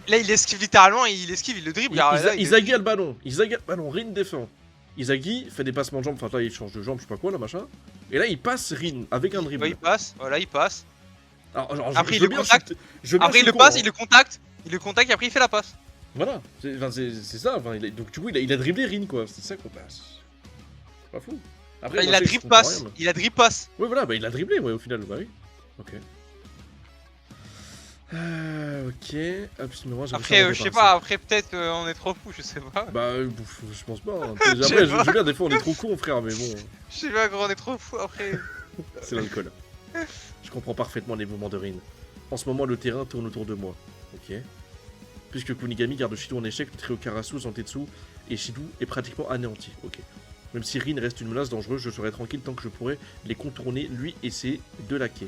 Là, il esquive littéralement, il esquive, il le dribble. Isagi a le ballon, Rin défend. Isagi fait des passements de jambes, enfin là il change de jambe, je sais pas quoi là machin. Et là il passe Rin avec un dribble. Ouais, il passe, voilà, il passe. Alors, genre, Après, je il veux le bien contacte. je veux bien Après, il suis le con, passe, hein. il le contacte et après, il fait la passe. Voilà, c'est ça, enfin, donc du coup il a dribblé Rin quoi, c'est ça qu'on passe. C'est pas fou. Après, il moi, a je drip comprends pass. rien, Il a drip pass. Ouais, voilà, bah il a dribblé, ouais, au final, bah oui. Ok. Ok. Hop, mais moi, j'ai réussi à m'en Après, je sais débarrasser. pas, après peut-être on est trop fou, je sais pas. Bah, je pense pas. Hein. Je sais Après, pas. je veux bien, des fois, on est trop con, frère, mais bon, Je sais pas, gros, on est trop fou après. c'est l'alcool. Je comprends parfaitement les mouvements de Rin. En ce moment, le terrain tourne autour de moi. Ok. Puisque Kunigami garde Shido en échec, le trio Karasu, Zantetsu et Shido est pratiquement anéanti. Ok. Même si Rin reste une menace dangereuse, je serai tranquille tant que je pourrai les contourner, lui et ses deux laquais.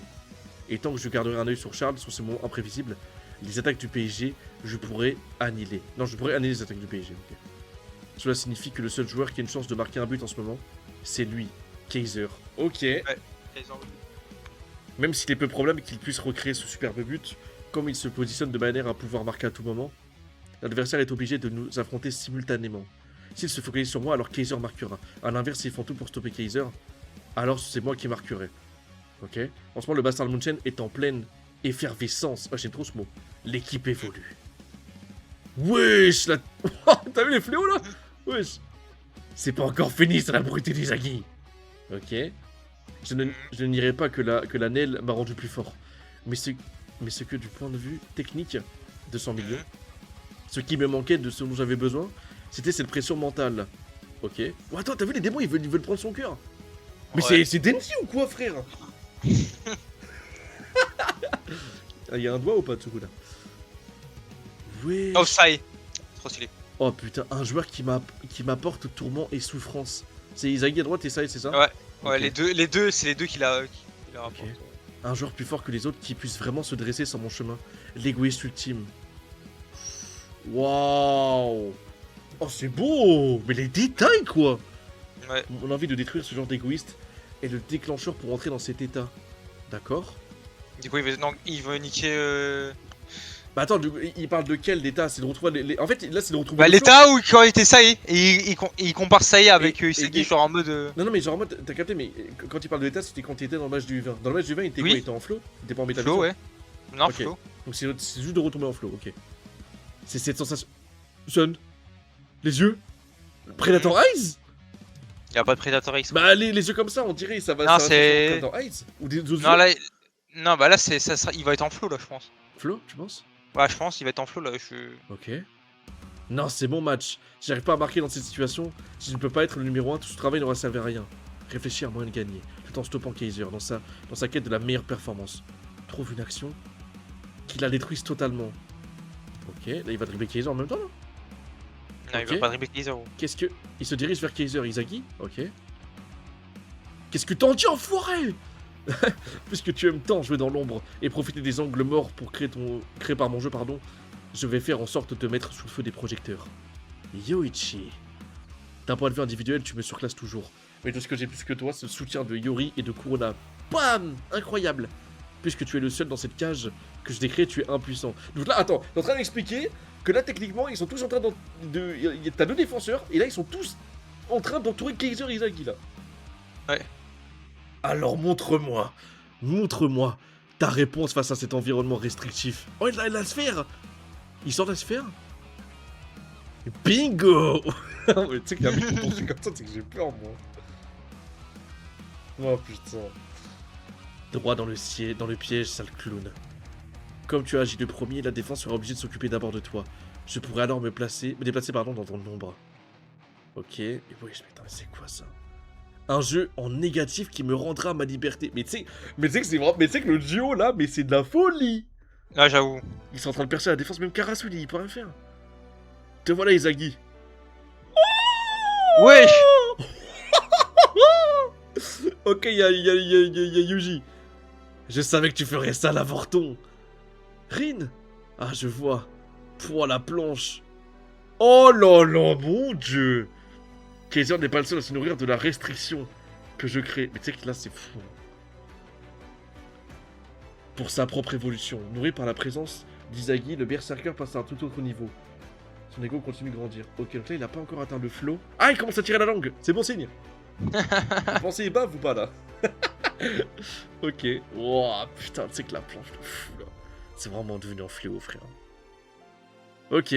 Et tant que je garderai un œil sur Charles, sur ces moments imprévisibles, les attaques du PSG, je pourrai annihiler. Non, je pourrai annihiler les attaques du PSG. Ok. Cela signifie que le seul joueur qui a une chance de marquer un but en ce moment, c'est lui, Kaiser. Ok. Ouais. Même s'il est peu probable qu'il puisse recréer ce superbe but, comme il se positionne de manière à pouvoir marquer à tout moment, l'adversaire est obligé de nous affronter simultanément. S'il se focalise sur moi, alors Kaiser marquera. A l'inverse, s'ils font tout pour stopper Kaiser, alors c'est moi qui marquerai. Ok. En ce moment, le Bastard Munchen est en pleine effervescence. Ah, j'aime trop ce mot. L'équipe évolue. Wesh, la... T'as vu les fléaux là? Wesh. C'est pas encore fini, c'est la brutalité d'Izagi. Ok. Je ne nierai pas que la Nel m'a rendu plus fort. Mais ce que du point de vue technique de 100 millions, ce qui me manquait de ce dont j'avais besoin, c'était cette pression mentale. Ok. Oh, attends, t'as vu les démons, ils veulent prendre son cœur. Mais Ouais. c'est Denji ou quoi, frère? Ah, y a un doigt ou pas de ce coup-là? Ouais. Oh, ça y est. Trop stylé. Oh putain, un joueur qui m'apporte tourment et souffrance. C'est Izagi à droite et Sai, c'est ça? Ouais. Ouais, Ok. les deux, c'est les deux qui la rapportent. Ok. Un joueur plus fort que les autres qui puisse vraiment se dresser sur mon chemin. L'égoïste ultime. Waouh. Oh, c'est beau. Mais les détails, quoi. Ouais. Mon envie de détruire ce genre d'égoïste est le déclencheur pour entrer dans cet état. D'accord. Du coup, il veut niquer. Bah attends, il parle de quel état? C'est de retrouver En fait, là, c'est de retrouver Bah, le flow. l'état où quand il était Saï, et il compare Saï avec Et- Isagi, et- genre en mode. Non, non, mais genre en mode, t'as capté, mais quand il parle de l'état, c'était quand il était dans le match du U20. Dans le match du U20, il était Oui. quoi? Il était en flow? Il était pas en métal. Flow, ouais. Non, Ok. flow. Donc c'est juste de retomber en flow, ok. C'est cette sensation. Sun. Les yeux. Predator Eyes. Y'a pas de Predator X. Bah les yeux comme ça, on dirait, ça va. Non, ça va c'est- faire Predator Eyes. Ou des autres Non, yeux. là. Non, bah là, il va être en flow, là, je pense. Flow, tu penses? Ouais, je pense, il va être en flow, là. Ok. Non, c'est mon match. Si j'arrive pas à marquer dans cette situation, si je ne peux pas être le numéro 1, tout ce travail n'aura servi à rien. Réfléchir à moyen de gagner, tout en stoppant Kaiser dans sa quête de la meilleure performance. Trouve une action qui la détruise totalement. Ok, là il va dribbler Kaiser en même temps là. Non, il Ok. va pas dribbler Kaiser. Qu'est-ce que... Il se dirige vers Kaiser, Izagi. Ok. Qu'est-ce que t'en dis, enfoiré? Puisque tu aimes tant jouer dans l'ombre et profiter des angles morts pour créer par mon jeu, pardon, je vais faire en sorte de te mettre sous le feu des projecteurs. Yoichi. D'un point de vue individuel, tu me surclasses toujours. Mais tout ce que j'ai plus que toi, c'est le soutien de Yori et de Kurona. Bam! Incroyable! Puisque tu es le seul dans cette cage que je décris, tu es impuissant. Donc là, attends, t'es en train d'expliquer que là, techniquement, ils sont tous en train T'as deux défenseurs, et là, ils sont tous en train d'entourer Kaiser et Izagi, là. Ouais. Alors montre-moi ta réponse face à cet environnement restrictif. Oh, il a la sphère. Il sort la sphère. Bingo. Mais tu sais qu'il y a un mec qui poursuit comme ça, c'est que j'ai peur, moi. Oh putain. Droit dans le piège, sale clown. Comme tu as agi le premier, la défense sera obligée de s'occuper d'abord de toi. Je pourrais alors me déplacer dans ton ombre. Ok. Et oui, putain, mais c'est quoi ça? Un jeu en négatif qui me rendra ma liberté. Mais tu sais que c'est vraiment... Mais tu sais que le duo là, mais c'est de la folie. Ah, j'avoue. Ils sont en train de percer la défense, même Karasuli, il peut rien faire. Te voilà, Izagi. Wesh. Ok, y a Yuji. Je savais que tu ferais ça, l'avorton. Rin. Ah, je vois. Pour la planche. Oh là là, mon dieu. Kaiser n'est pas le seul à se nourrir de la restriction que je crée. Mais tu sais que là, c'est fou. Pour sa propre évolution, nourri par la présence d'Izagi, le berserker passe à un tout autre niveau. Son ego continue de grandir. Ok, donc là, il n'a pas encore atteint le flow. Ah, il commence à tirer la langue. C'est bon signe. Vous pensez bave ou pas, là? Ok. Wow, putain, tu sais que la planche de fou, là. C'est vraiment devenu un fléau, frère. Ok.